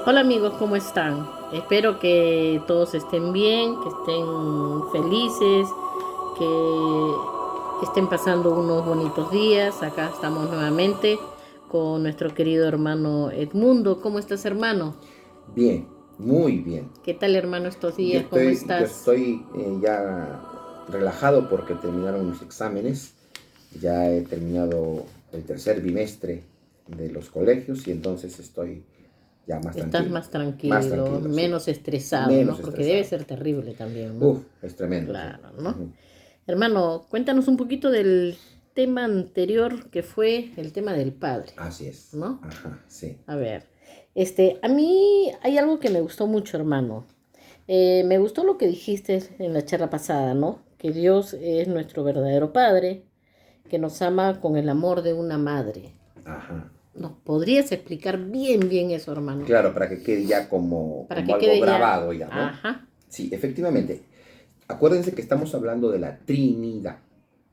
Hola amigos, ¿cómo están? Espero que todos estén bien, que estén felices, que estén pasando unos bonitos días. Acá estamos nuevamente con nuestro querido hermano Edmundo. ¿Cómo estás, hermano? Bien, muy bien. ¿Qué tal, hermano, estos Yo días? ¿Cómo estoy, yo estás? estoy ya relajado porque terminaron mis exámenes. Ya he terminado el tercer bimestre de los colegios y entonces estoy ya más Estás tranquilo. más Más tranquilo, tranquilo, sí. menos estresado, Menos ¿no? Porque debe estresado. ser terrible también, ¿no? Uf, es tremendo, sí. Claro, ¿no? Ujú. Hermano, cuéntanos un poquito del tema anterior que fue el tema del padre, Así es. ¿no? Ajá, sí. A ver, a mí hay algo que me gustó mucho, hermano. Me gustó lo que dijiste en la charla pasada, ¿no? Que Dios es nuestro verdadero Padre, que nos ama con el amor de una madre. Ajá. ¿Nos podrías explicar bien eso, hermano? Claro, para que quede ya como, Para como que algo quede ya. grabado ya, ¿no? Ajá. Sí, efectivamente. Acuérdense que estamos hablando de la Trinidad,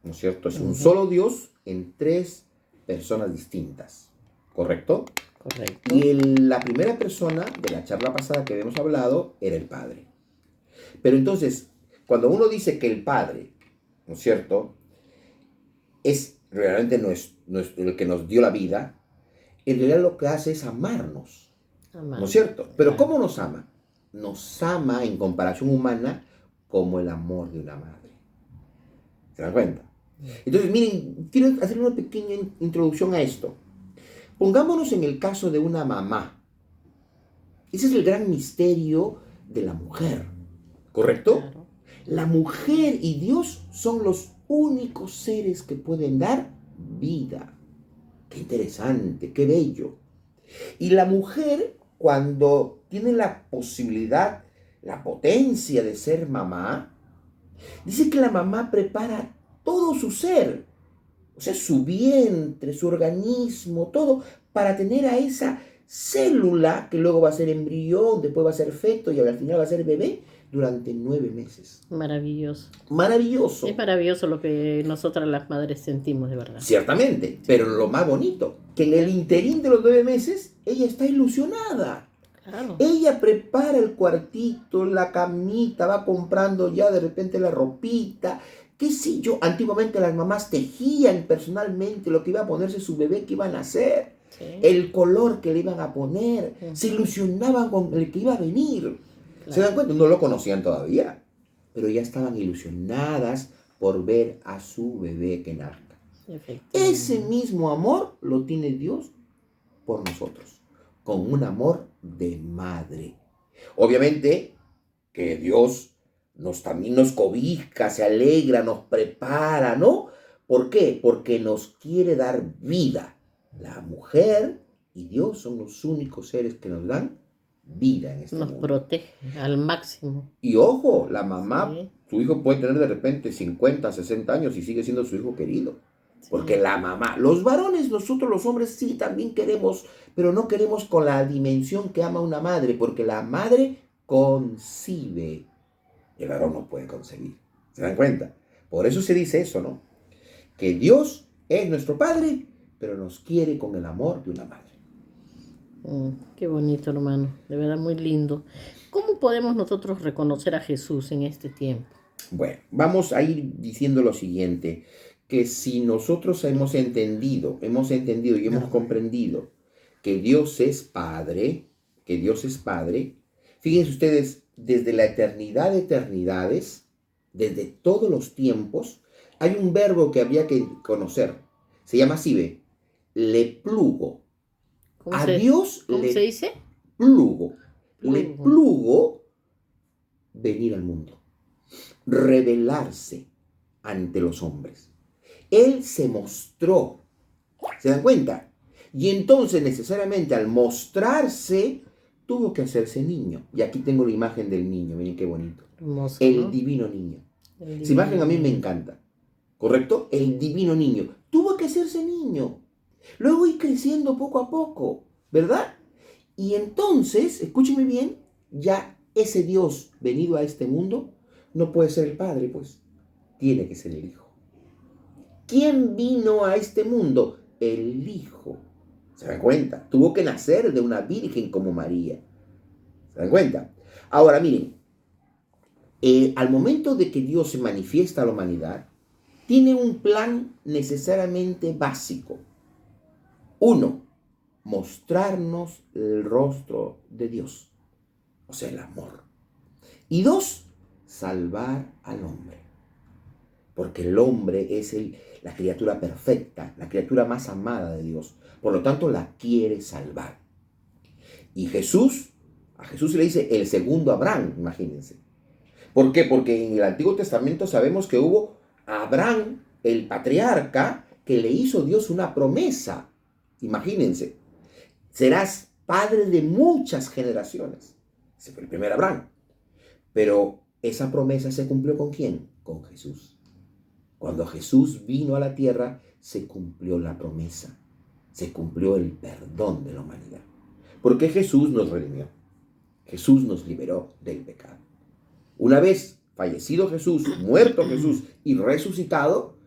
¿no es cierto? Es un Ujú. solo Dios en tres personas distintas, ¿correcto? Correcto. Y la primera persona de la charla pasada que habíamos hablado era el Padre. Pero entonces, cuando uno dice que el Padre, ¿no es cierto?, es realmente el que nos dio la vida, en realidad lo que hace es amarnos, ¿no es Amar. cierto? Pero Claro. ¿cómo nos ama? Nos ama en comparación humana como el amor de una madre. ¿Se dan cuenta? Entonces, miren, quiero hacer una pequeña introducción a esto. Pongámonos en el caso de una mamá. Ese es el gran misterio de la mujer, ¿correcto? Claro. La mujer y Dios son los únicos seres que pueden dar vida. Qué interesante, qué bello. Y la mujer, cuando tiene la posibilidad, la potencia de ser mamá, dice que la mamá prepara todo su ser, o sea, su vientre, su organismo, todo, para tener a esa célula que luego va a ser embrión, después va a ser feto y al final va a ser bebé durante 9 meses. Maravilloso. Es Maravilloso, maravilloso lo que nosotras las madres sentimos, de verdad. ciertamente, Sí. pero lo más bonito, que en el interín de los 9 meses, ella está ilusionada. Claro. Ella prepara el cuartito, la camita, va comprando ya de repente la ropita, qué sé yo. Antiguamente las mamás tejían personalmente lo que iba a ponerse su bebé que iban a hacer, Sí. el color que le iban a poner, se Ujú. ilusionaban con el que iba a venir. ¿Se dan Claro. cuenta? No lo conocían todavía, pero ya estaban ilusionadas por ver a su bebé que nazca. Ese Efectivamente. mismo amor lo tiene Dios por nosotros, con un amor de madre. Obviamente que Dios también nos cobija, se alegra, nos prepara, ¿no? ¿Por qué? Porque nos quiere dar vida. La mujer y Dios son los únicos seres que nos dan vida en este Nos mundo. protege al máximo. Y ojo, la mamá, Sí, su hijo puede tener de repente 50, 60 años y sigue siendo su hijo querido. Porque sí. la mamá, los varones, nosotros los hombres sí también queremos, pero no queremos con la dimensión que ama una madre, porque la madre concibe, el varón no puede concebir. ¿Se dan cuenta? Por eso se dice eso, ¿no? Que Dios es nuestro Padre, pero nos quiere con el amor de una madre. Qué bonito, hermano. De verdad, muy lindo. ¿Cómo podemos nosotros reconocer a Jesús en este tiempo? Bueno, vamos a ir diciendo lo siguiente, que si nosotros hemos entendido y hemos comprendido que Dios es Padre, que Dios es Padre, fíjense ustedes, desde la eternidad de eternidades, desde todos los tiempos, hay un verbo que habría que conocer. Se llama así, ve, le plugo. ¿Cómo A se, Dios cómo se le dice? plugo. Le Plugo. plugo venir al mundo, revelarse ante los hombres. Él se mostró, ¿se dan cuenta? Y entonces necesariamente al mostrarse tuvo que hacerse niño. Y aquí tengo la imagen del niño, miren qué bonito. Hermoso, El ¿no? divino niño. El Esa imagen divino a mí me niño. encanta, ¿correcto? El divino niño. Tuvo que hacerse niño. Luego ir creciendo poco a poco, ¿verdad? Y entonces, escúcheme bien, ya ese Dios venido a este mundo no puede ser el Padre, pues tiene que ser el Hijo. ¿Quién vino a este mundo? El Hijo. ¿Se dan cuenta? Tuvo que nacer de una virgen como María. ¿Se dan cuenta? Ahora, miren, al momento de que Dios se manifiesta a la humanidad, tiene un plan necesariamente básico. Uno, mostrarnos el rostro de Dios, o sea, el amor. Y dos, salvar al hombre. Porque el hombre es la criatura perfecta, la criatura más amada de Dios. Por lo tanto, la quiere salvar. Y a Jesús se le dice el segundo Abraham, imagínense. ¿Por qué? Porque en el Antiguo Testamento sabemos que hubo Abraham, el patriarca, que le hizo Dios una promesa. Imagínense, serás padre de muchas generaciones. Ese fue el primer Abraham. Pero esa promesa se cumplió ¿con quién? Con Jesús. Cuando Jesús vino a la tierra, se cumplió la promesa. Se cumplió el perdón de la humanidad. Porque Jesús nos redimió. Jesús nos liberó del pecado. Una vez fallecido Jesús, muerto Jesús y resucitado,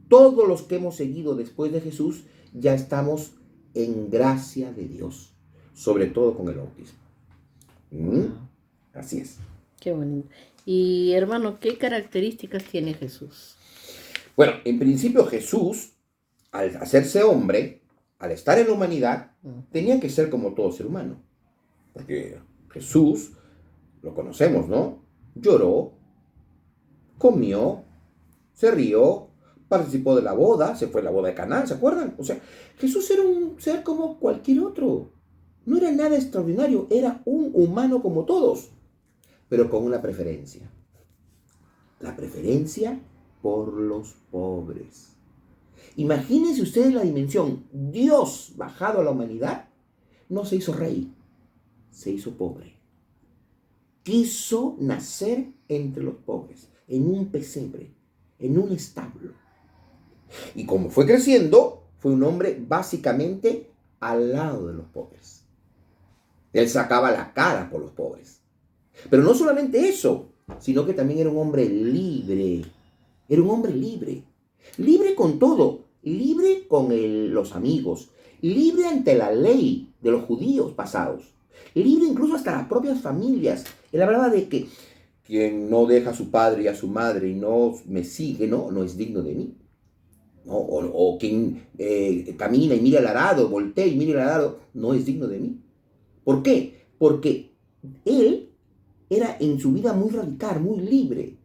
todos los que hemos seguido después de Jesús ya estamos en gracia de Dios, sobre todo con el bautismo. Así es. Qué bonito. Y hermano, ¿qué características tiene Jesús? Bueno, en principio Jesús, al hacerse hombre, al estar en la humanidad, tenía que ser como todo ser humano. Porque Jesús, lo conocemos, ¿no? Lloró, comió, se rió, participó de la boda, se fue a la boda de Caná, ¿se acuerdan? O sea, Jesús era un ser como cualquier otro. No era nada extraordinario, era un humano como todos, pero con una preferencia. La preferencia por los pobres. Imagínense ustedes la dimensión. Dios bajado a la humanidad no se hizo rey, se hizo pobre. Quiso nacer entre los pobres, en un pesebre, en un establo. Y como fue creciendo, fue un hombre básicamente al lado de los pobres. Él sacaba la cara por los pobres. Pero no solamente eso, sino que también era un hombre libre. Era un hombre libre. Libre con todo. Libre con los amigos. Libre ante la ley de los judíos pasados. Libre incluso hasta las propias familias. Él hablaba de que quien no deja a su padre y a su madre y no me sigue, no es digno de mí. ¿No? O quien camina y mira al arado, voltea y mira al arado, no es digno de mí. ¿Por qué? Porque él era en su vida muy radical, muy libre.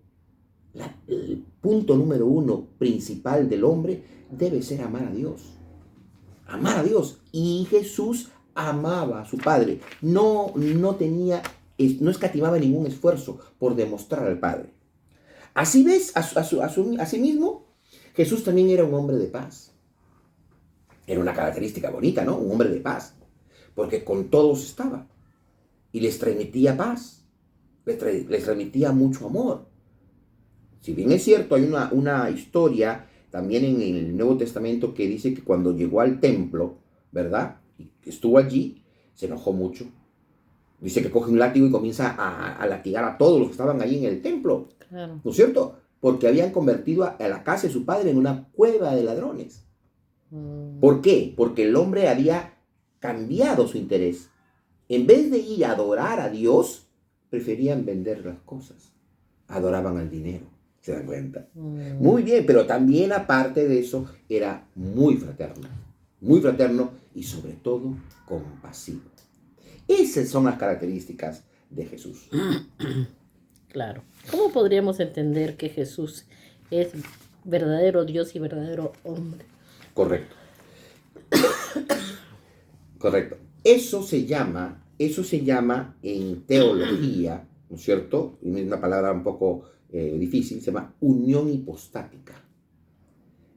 El punto número uno principal del hombre debe ser amar a Dios. Amar a Dios. Y Jesús amaba a su Padre. No escatimaba ningún esfuerzo por demostrar al Padre. Así ves, asimismo, Jesús también era un hombre de paz. Era una característica bonita, ¿no? Un hombre de paz. Porque con todos estaba. Y les transmitía paz. Les transmitía mucho amor. Si bien es cierto, hay una historia también en el Nuevo Testamento que dice que cuando llegó al templo, ¿verdad? Y estuvo allí, se enojó mucho. Dice que coge un látigo y comienza a latigar a todos los que estaban allí en el templo. Claro. ¿No es cierto? Porque habían convertido a la casa de su padre en una cueva de ladrones. ¿Por qué? Porque el hombre había cambiado su interés. En vez de ir a adorar a Dios, preferían vender las cosas. Adoraban al dinero. ¿Se dan cuenta? Muy bien, pero también aparte de eso, era muy fraterno. Muy fraterno y sobre todo compasivo. Esas son las características de Jesús. Claro. ¿Cómo podríamos entender que Jesús es verdadero Dios y verdadero hombre? Correcto. Correcto. Eso se llama en teología, ¿no es cierto? Es una palabra un poco difícil, se llama unión hipostática.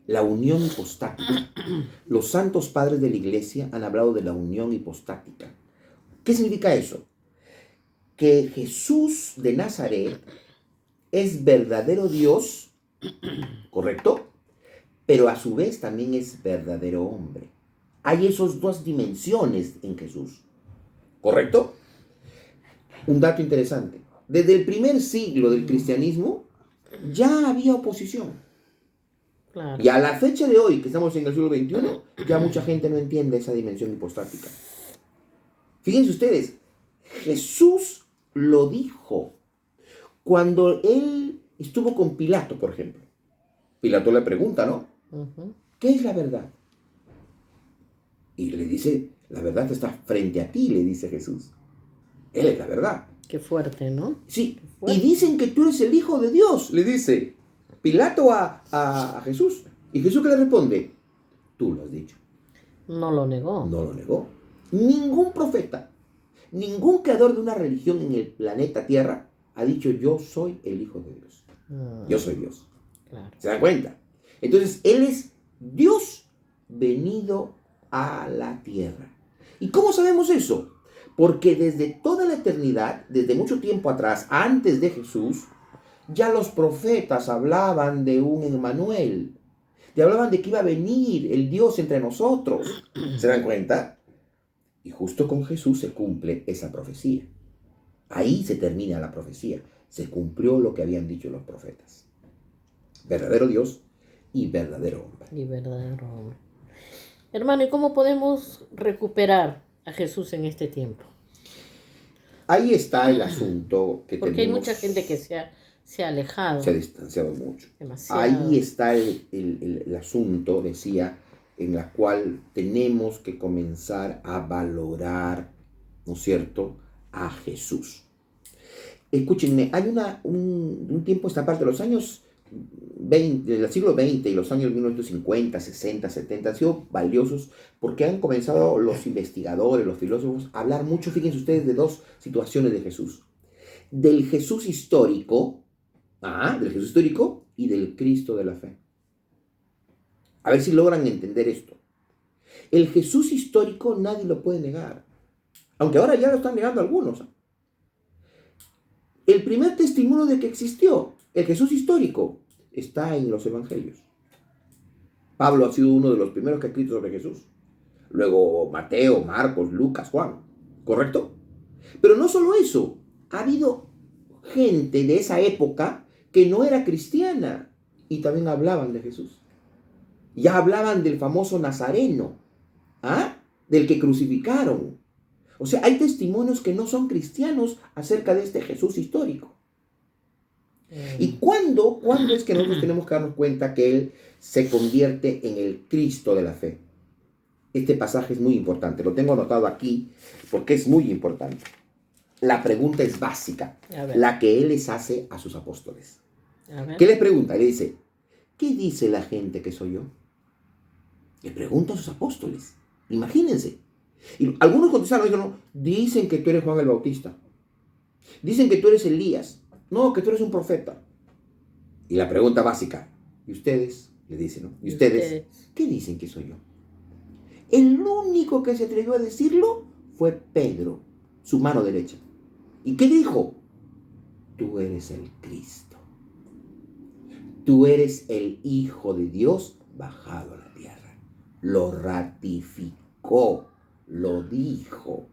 La unión hipostática. Los santos padres de la iglesia han hablado de la unión hipostática. ¿Qué significa eso? Que Jesús de Nazaret es verdadero Dios, ¿correcto? Pero a su vez también es verdadero hombre. Hay esas dos dimensiones en Jesús, ¿correcto? Un dato interesante. Desde el primer siglo del cristianismo ya había oposición. Claro. Y a la fecha de hoy, que estamos en el siglo XXI, ya mucha gente no entiende esa dimensión hipostática. Fíjense ustedes, Jesús lo dijo. Cuando él estuvo con Pilato, por ejemplo, Pilato le pregunta, ¿no? Ujú. ¿Qué es la verdad? Y le dice, la verdad está frente a ti, le dice Jesús. Él es la verdad. Qué fuerte, ¿no? Sí, Qué y fuerte. dicen que tú eres el Hijo de Dios, le dice Pilato a Jesús. Y Jesús que le responde, tú lo has dicho. No lo negó. No lo negó. Ningún profeta, ningún creador de una religión en el planeta Tierra ha dicho yo soy el Hijo de Dios. Yo soy Dios. Claro. ¿Se dan cuenta? Entonces, Él es Dios venido a la tierra. ¿Y cómo sabemos eso? Porque desde toda la eternidad, desde mucho tiempo atrás, antes de Jesús, ya los profetas hablaban de un Emmanuel. Y hablaban de que iba a venir el Dios entre nosotros. ¿Se dan cuenta? Y justo con Jesús se cumple esa profecía. Ahí se termina la profecía. Se cumplió lo que habían dicho los profetas. Verdadero Dios y verdadero hombre. Y verdadero hombre. Hermano, ¿y cómo podemos recuperar a Jesús en este tiempo? Ahí está el asunto que Porque hay tenemos. mucha gente que se ha alejado Se ha distanciado mucho. demasiado. Ahí está el asunto, decía, en la cual tenemos que comenzar a valorar, ¿no es cierto?, a Jesús. Escúchenme, hay un tiempo, esta parte de los años 20, del siglo XX y los años 1950, 60, 70 han sido valiosos porque han comenzado los investigadores, los filósofos a hablar mucho, fíjense ustedes, de dos situaciones de Jesús. Del Jesús histórico, del Jesús histórico y del Cristo de la fe. A ver si logran entender esto. El Jesús histórico nadie lo puede negar, aunque ahora ya lo están negando algunos. El primer testimonio de que existió el Jesús histórico está en los evangelios. Pablo ha sido uno de los primeros que ha escrito sobre Jesús. Luego Mateo, Marcos, Lucas, Juan. ¿Correcto? Pero no solo eso. Ha habido gente de esa época que no era cristiana y también hablaban de Jesús. Ya hablaban del famoso Nazareno, del que crucificaron. O sea, hay testimonios que no son cristianos acerca de este Jesús histórico. ¿Y cuándo es que nosotros tenemos que darnos cuenta que Él se convierte en el Cristo de la fe? Este pasaje es muy importante, lo tengo anotado aquí porque es muy importante. La pregunta es básica, la que Él les hace a sus apóstoles. ¿Qué les pregunta? Le dice, ¿qué dice la gente que soy yo? Le pregunta a sus apóstoles, imagínense. Y algunos contestaron, dicen que tú eres Juan el Bautista, dicen que tú eres Elías, no, que tú eres un profeta. Y la pregunta básica, ¿y ustedes? Le dice, ¿no? ¿Y ustedes? ¿Qué dicen que soy yo? El único que se atrevió a decirlo fue Pedro, su mano derecha. ¿Y qué dijo? Tú eres el Cristo. Tú eres el Hijo de Dios bajado a la tierra. Lo ratificó, lo dijo.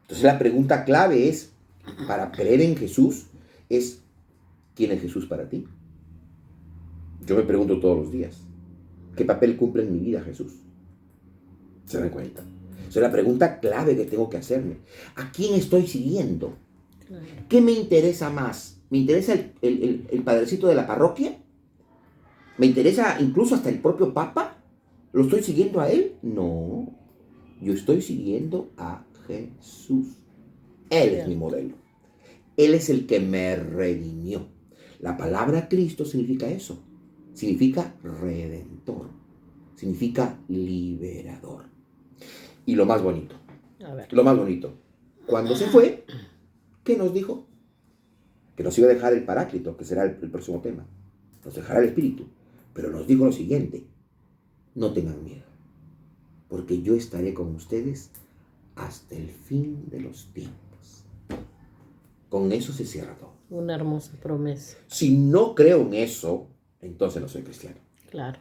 Entonces la pregunta clave es, para creer en Jesús, es, ¿quién es Jesús para ti? Yo me pregunto todos los días, ¿qué papel cumple en mi vida Jesús? ¿Se dan cuenta? Esa es la pregunta clave que tengo que hacerme. ¿A quién estoy siguiendo? ¿Qué me interesa más? ¿Me interesa el padrecito de la parroquia? ¿Me interesa incluso hasta el propio Papa? ¿Lo estoy siguiendo a él? No, yo estoy siguiendo a Jesús. Él es mi modelo. Él es el que me redimió. La palabra Cristo significa eso. Significa redentor. Significa liberador. Y lo más bonito. Lo más bonito. Cuando se fue, ¿qué nos dijo? Que nos iba a dejar el Paráclito, que será el próximo tema. Nos dejará el Espíritu. Pero nos dijo lo siguiente. No tengan miedo. Porque yo estaré con ustedes hasta el fin de los tiempos. Con eso se cierra todo. Una hermosa promesa. Si no creo en eso, entonces no soy cristiano. Claro.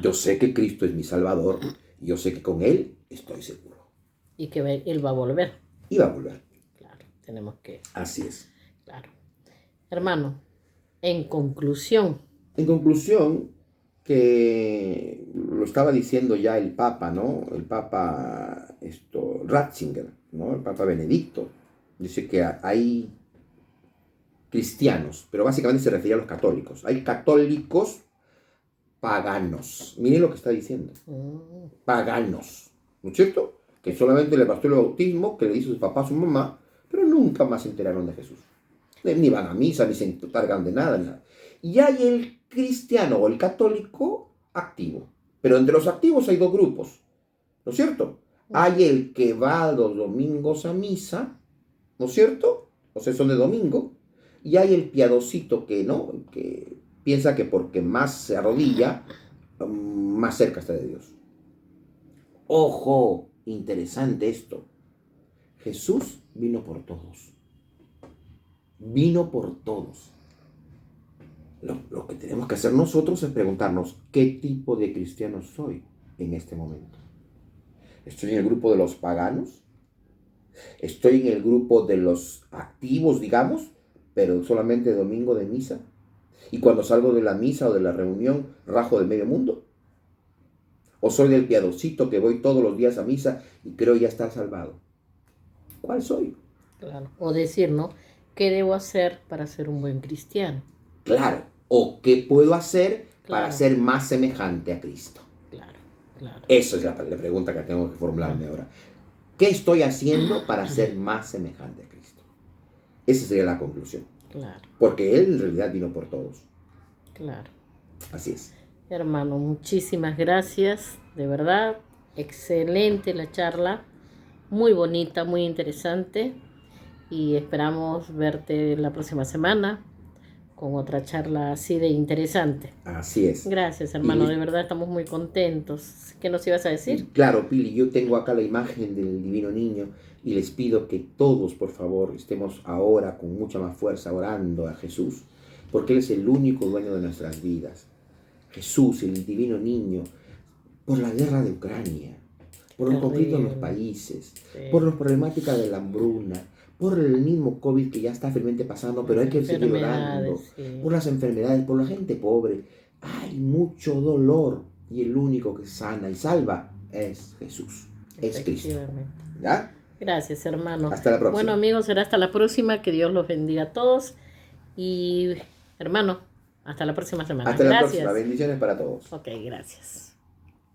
Yo sé que Cristo es mi Salvador y yo sé que con Él estoy seguro. Y que Él va a volver. Y va a volver. Claro, tenemos que... Así es. Claro. Hermano, en conclusión. En conclusión, que lo estaba diciendo ya el Papa, ¿no? El Papa Ratzinger, ¿no? El Papa Benedicto. Dice que hay cristianos, pero básicamente se refiere a los católicos. Hay católicos paganos. Miren lo que está diciendo. Paganos. ¿No es cierto? Que solamente le bastó el bautismo, que le hizo su papá a su mamá, pero nunca más se enteraron de Jesús. Ni van a misa, ni se encargan de nada, nada. Y hay el cristiano o el católico activo. Pero entre los activos hay dos grupos. ¿No es cierto? Hay el que va los domingos a misa, ¿no es cierto? O sea, son de domingo. Y hay el piadosito que no, que piensa que porque más se arrodilla, más cerca está de Dios. Ojo, interesante esto. Jesús vino por todos. Vino por todos. Lo que tenemos que hacer nosotros es preguntarnos, ¿qué tipo de cristiano soy en este momento? ¿Estoy en el grupo de los paganos? ¿Estoy en el grupo de los activos, digamos, pero solamente domingo de misa? ¿Y cuando salgo de la misa o de la reunión, rajo de medio mundo? ¿O soy del piadosito que voy todos los días a misa y creo ya estar salvado? ¿Cuál soy? Claro. O decir, ¿no? ¿Qué debo hacer para ser un buen cristiano? Claro. ¿O qué puedo hacer para Claro. ser más semejante a Cristo? Claro, claro. Esa es la pregunta que tengo que formularme ahora. ¿Qué estoy haciendo para ser más semejante a Cristo? Esa sería la conclusión. Claro, Porque Él en realidad vino por todos. claro. Así es. Hermano, muchísimas gracias. De verdad, excelente la charla. Muy bonita, muy interesante. Y esperamos verte la próxima semana con otra charla así de interesante. Así es. Gracias, hermano. Y- De verdad estamos muy contentos. ¿Qué nos ibas a decir? Claro, Pili, yo tengo acá la imagen del Divino Niño y les pido que todos, por favor, estemos ahora con mucha más fuerza orando a Jesús, porque Él es el único dueño de nuestras vidas. Jesús, el Divino Niño, por la guerra de Ucrania, por los conflictos en los países, Sí. por las problemáticas de la hambruna, por el mismo COVID que ya está firmemente pasando, pero hay que seguir orando, Sí. por las enfermedades, por la gente pobre. Hay mucho dolor y el único que sana y salva es Jesús, es Cristo. Efectivamente. ¿Ya? Gracias, hermano. Hasta la próxima. Bueno, amigos, será hasta la próxima. Que Dios los bendiga a todos. Y, hermano, hasta la próxima semana. Hasta la Gracias. próxima. Bendiciones para todos. Ok, gracias.